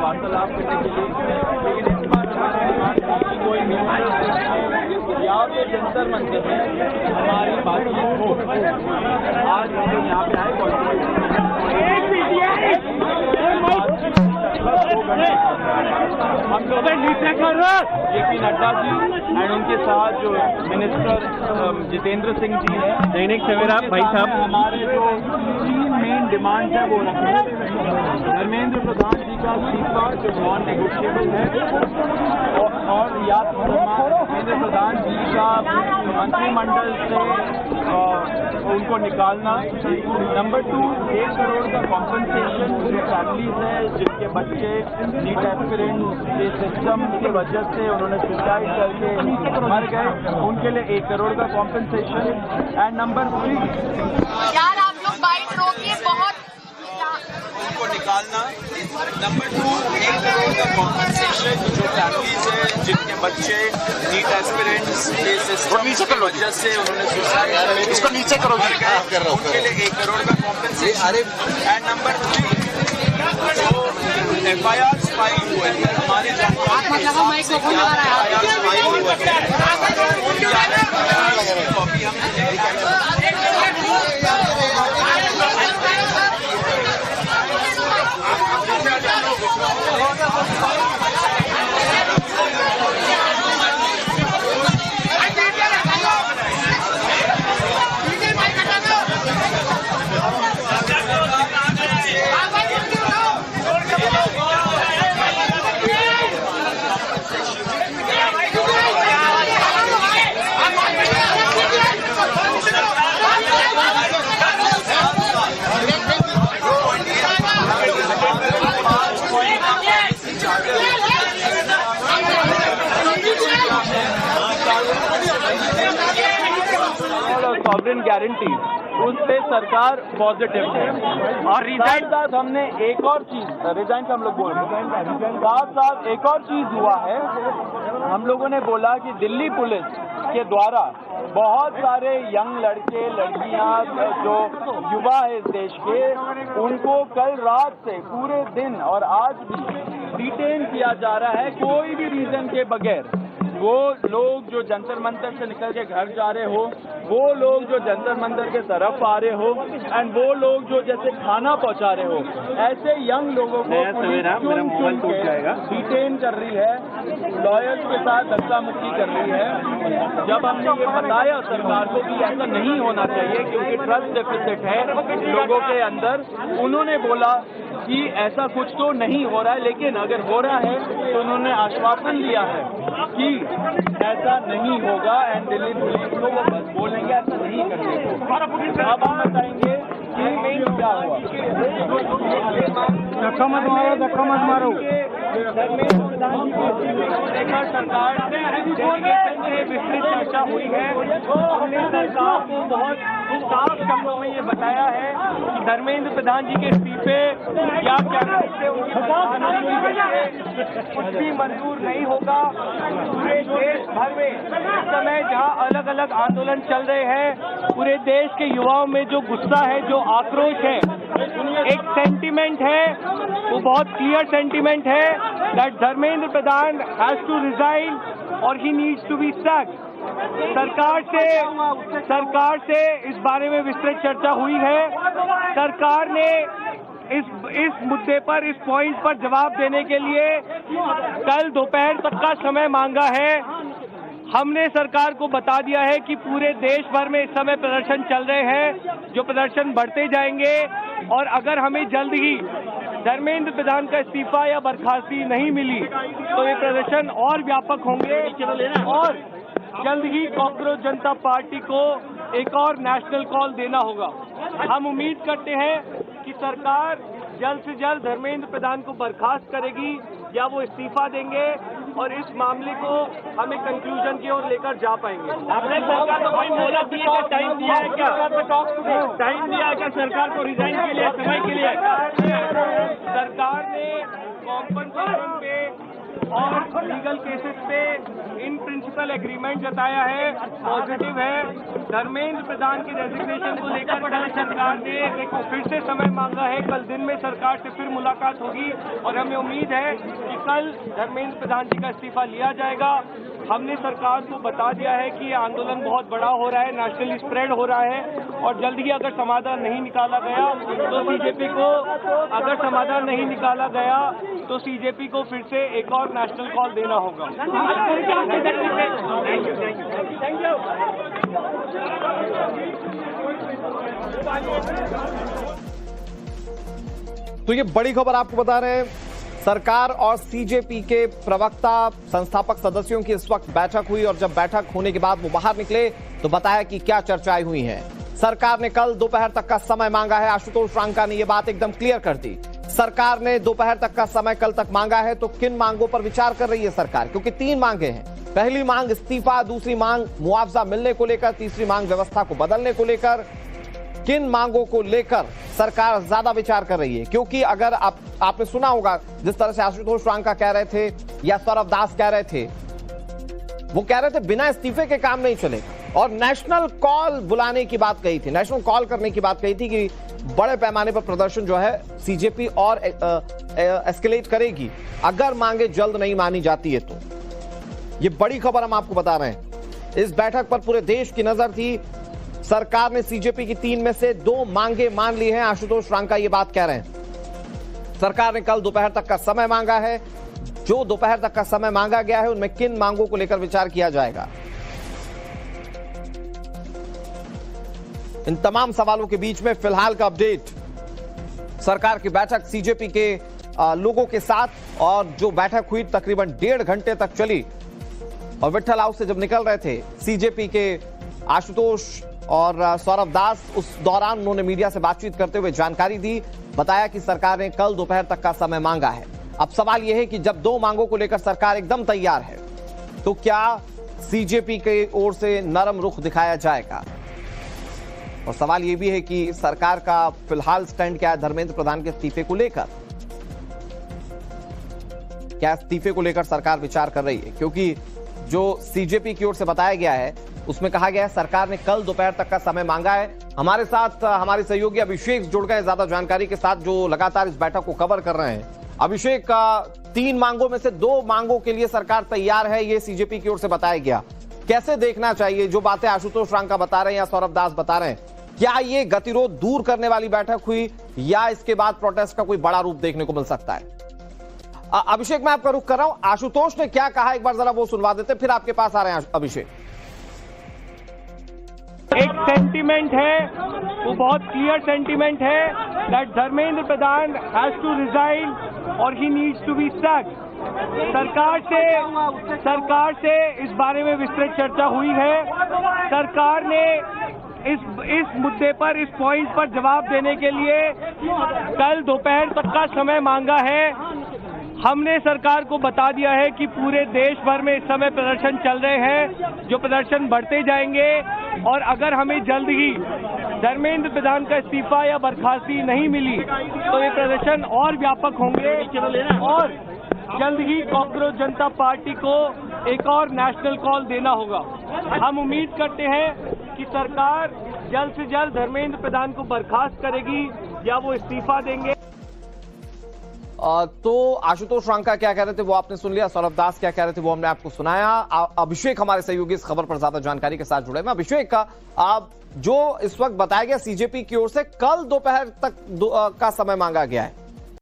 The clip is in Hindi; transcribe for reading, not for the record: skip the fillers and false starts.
वार्तालाप करने के लिए, लेकिन इस बार हमारे पास कोई मिनिस्टर या तो जंतर मंतर में हमारी बातचीत हो। आज हम लोग यहाँ पे आए हम लोग जेपी नड्डा जी एंड उनके साथ जो मिनिस्टर जितेंद्र सिंह जी हैं, दैनिक सवेरा भाई साहब, हमारे जो 3 मेन डिमांड है वो रखे। धर्मेंद्र प्रधान जी का इस्तीफा जो नॉन नेगोशिएबल है, और या धर्मेंद्र प्रधान जी का मंत्रिमंडल से उनको निकालना। नंबर 2, 1 करोड़ का कॉम्पनसेशन जो फैमिलीज है जिनके बच्चे नीट एस्पिरेंट के सिस्टम की वजह से उन्होंने सुसाइड करके मर गए, उनके लिए 1 करोड़ का कॉम्पनसेशन। एंड नंबर 3, यार आप लोग बाइट रोकिए, बहुत उनको निकालना। नंबर 2, 1 करोड़ का कॉम्पनसेशन जो फैमिलीज है जिनके बच्चे नीट एस्पिरेंट्स के सिस्टम की वजह से उन्होंने सुसाइड करके इसको नीचे करो, उनके लिए 1 करोड़ का कॉम्पनसेशन। एंड नंबर 3, जो FIR फाइल हुए हमारे कॉपी सॉवरेन गारंटी, उस पे सरकार पॉजिटिव है। और रिजाइन साथ हमने एक और चीज, रिजाइन का हम लोग बोल रहे हैं, साथ एक और चीज हुआ है। हम लोगों ने बोला कि दिल्ली पुलिस के द्वारा बहुत सारे यंग लड़के लड़कियां जो युवा है इस देश के, उनको कल रात से पूरे दिन और आज भी डिटेन किया जा रहा है कोई भी रीजन के बगैर। वो लोग जो जंतर मंतर से निकल के घर जा रहे हो, वो लोग जो जंतर मंतर के तरफ आ रहे हो, एंड वो लोग जो जैसे खाना पहुंचा रहे हो, ऐसे यंग लोगों को डिटेन कर रही है, लॉयर्स के साथ धक्का मुक्की कर रही है। जब हमने ये बताया सरकार को कि ऐसा नहीं होना चाहिए क्योंकि ट्रस्ट डेफिसिट है लोगों के अंदर, उन्होंने बोला कि ऐसा कुछ तो नहीं हो रहा है, लेकिन अगर हो रहा है तो उन्होंने आश्वासन दिया है कि ऐसा नहीं होगा एंड दिल्ली पुलिस को वो बस बोलेंगे ऐसा नहीं करने को। अब हम बताएंगे कि क्या हुआ। धक्का मत मारो। लेकर सरकार से विस्तृत चर्चा हुई है। हमने सरकार को बहुत साफ शब्दों में ये बताया है कि धर्मेंद्र प्रधान जी के इस्तीफे या कुछ भी मंजूर नहीं होगा। पूरे देश भर में इस समय जहां अलग अलग आंदोलन चल रहे हैं, पूरे देश के युवाओं में जो गुस्सा है, जो आक्रोश है, एक सेंटीमेंट है, वो बहुत क्लियर सेंटीमेंट है that Dharmendra Pradhan has to resign और he needs to be sacked. सरकार से इस बारे में विस्तृत चर्चा हुई है। सरकार ने इस मुद्दे पर, इस पॉइंट पर जवाब देने के लिए कल दोपहर तक का समय मांगा है। हमने सरकार को बता दिया है कि पूरे देश भर में इस समय प्रदर्शन चल रहे हैं, जो प्रदर्शन बढ़ते जाएंगे, और अगर हमें जल्द ही धर्मेंद्र प्रधान का इस्तीफा या बर्खास्ती नहीं मिली तो ये प्रदर्शन और व्यापक होंगे और जल्द ही कॉकरोच जनता पार्टी को एक और नेशनल कॉल देना होगा। हम उम्मीद करते हैं कि सरकार जल्द से जल्द धर्मेंद्र प्रधान को बर्खास्त करेगी या वो इस्तीफा देंगे और इस मामले को हमें कंक्लूजन की ओर लेकर जा पाएंगे। आपने सरकार को कोई मोहलत दी है, टाइम दिया है क्या? टाइम दिया है क्या सरकार को रिजाइन के लिए, समय के लिए? सरकार ने कॉम्पनसेशन पे और लीगल केसेस पे इन प्रिंसिपल एग्रीमेंट जताया है, पॉजिटिव है। धर्मेंद्र प्रधान की रेजिग्नेशन को लेकर कल सरकार ने फिर से समय मांगा है। कल दिन में सरकार से फिर मुलाकात होगी और हमें उम्मीद है कि कल धर्मेंद्र प्रधान जी का इस्तीफा लिया जाएगा। हमने सरकार को बता दिया है कि ये आंदोलन बहुत बड़ा हो रहा है, नेशनली स्प्रेड हो रहा है और जल्द ही अगर समाधान नहीं निकाला गया तो सीजेपी को सीजेपी को फिर से एक और नेशनल कॉल देना होगा। Thank you. तो ये बड़ी खबर आपको बता रहे हैं, सरकार और सीजेपी के प्रवक्ता संस्थापक सदस्यों की इस वक्त बैठक हुई और जब बैठक होने के बाद वो बाहर निकले तो बताया कि क्या चर्चाएं हुई हैं। सरकार ने कल दोपहर तक का समय मांगा है। आशुतोष रांका ने ये बात एकदम क्लियर कर दी। सरकार ने दोपहर तक का समय कल तक मांगा है, तो किन मांगों पर विचार कर रही है सरकार? क्योंकि 3 मांगे हैं। पहली मांग इस्तीफा, दूसरी मांग मुआवजा मिलने को लेकर, तीसरी मांग व्यवस्था को बदलने को लेकर। किन मांगों को लेकर सरकार ज्यादा विचार कर रही है? क्योंकि अगर आपने सुना होगा जिस तरह से आशुतोष रांका कह रहे थे या सौरभ दास कह रहे थे, वो कह रहे थे बिना इस्तीफे के काम नहीं चलेगा और नेशनल कॉल बुलाने की बात कही थी, नेशनल कॉल करने की बात कही थी कि बड़े पैमाने पर प्रदर्शन जो है सीजेपी और एस्केलेट करेगी अगर मांगे जल्द नहीं मानी जाती है। तो ये बड़ी खबर हम आपको बता रहे हैं। इस बैठक पर पूरे देश की नजर थी। सरकार ने सीजेपी की 3 में से 2 मांगे मान ली हैं। आशुतोष रांका ये बात कह रहे हैं। सरकार ने कल दोपहर तक का समय मांगा है। जो दोपहर तक का समय मांगा गया है उनमें किन मांगों को लेकर विचार किया जाएगा, इन तमाम सवालों के बीच में फिलहाल का अपडेट। सरकार की बैठक सीजेपी के लोगों के साथ और जो बैठक हुई तकरीबन 1.5 घंटे तक चली और विट्ठल हाउस से जब निकल रहे थे सीजेपी के आशुतोष और सौरभ दास, उस दौरान उन्होंने मीडिया से बातचीत करते हुए जानकारी दी। बताया कि सरकार ने कल दोपहर तक का समय मांगा है। अब सवाल यह है कि जब 2 मांगों को लेकर सरकार एकदम तैयार है तो क्या सीजेपी की ओर से नरम रुख दिखाया जाएगा? और सवाल यह भी है कि सरकार का फिलहाल स्टैंड क्या है धर्मेंद्र प्रधान के इस्तीफे को लेकर? क्या इस्तीफे को लेकर सरकार विचार कर रही है? क्योंकि जो सीजेपी की ओर से बताया गया है उसमें कहा गया है सरकार ने कल दोपहर तक का समय मांगा है। हमारे साथ हमारे सहयोगी अभिषेक जुड़ गए ज्यादा जानकारी के साथ, जो लगातार इस बैठक को कवर कर रहे हैं। अभिषेक, 3 मांगों में से 2 मांगों के लिए सरकार तैयार है, ये सीजेपी की ओर से बताया गया। कैसे देखना चाहिए जो बातें आशुतोष रांका बता रहे हैं या सौरभ दास बता रहे हैं? क्या ये गतिरोध दूर करने वाली बैठक हुई या इसके बाद प्रोटेस्ट का कोई बड़ा रूप देखने को मिल सकता है? अभिषेक, मैं आपका रुख कर रहा हूं। आशुतोष ने क्या कहा एक बार जरा वो सुनवा देते, फिर आपके पास आ रहे हैं अभिषेक। एक सेंटीमेंट है, वो बहुत क्लियर सेंटीमेंट है that Dharmendra Pradhan has to resign और he needs to be sacked. सरकार से इस बारे में विस्तृत चर्चा हुई है। सरकार ने इस मुद्दे पर, इस पॉइंट पर जवाब देने के लिए कल दोपहर तक का समय मांगा है। हमने सरकार को बता दिया है कि पूरे देश भर में इस समय प्रदर्शन चल रहे हैं, जो प्रदर्शन बढ़ते जाएंगे और अगर हमें जल्द ही धर्मेंद्र प्रधान का इस्तीफा या बर्खास्ती नहीं मिली तो ये प्रदर्शन और व्यापक होंगे और जल्द ही कॉकरोच जनता पार्टी को एक और नेशनल कॉल देना होगा। हम उम्मीद करते हैं कि सरकार जल्द से जल्द धर्मेंद्र प्रधान को बर्खास्त करेगी या वो इस्तीफा देंगे। तो आशुतोष रांका क्या कह रहे थे वो आपने सुन लिया, सौरभ दास क्या कह रहे थे वो हमने आपको सुनाया। अभिषेक हमारे सहयोगी इस खबर पर ज्यादा जानकारी के साथ जुड़े हैं। अभिषेक, जो इस वक्त बताया गया सीजेपी की ओर से कल दोपहर तक का समय मांगा गया है,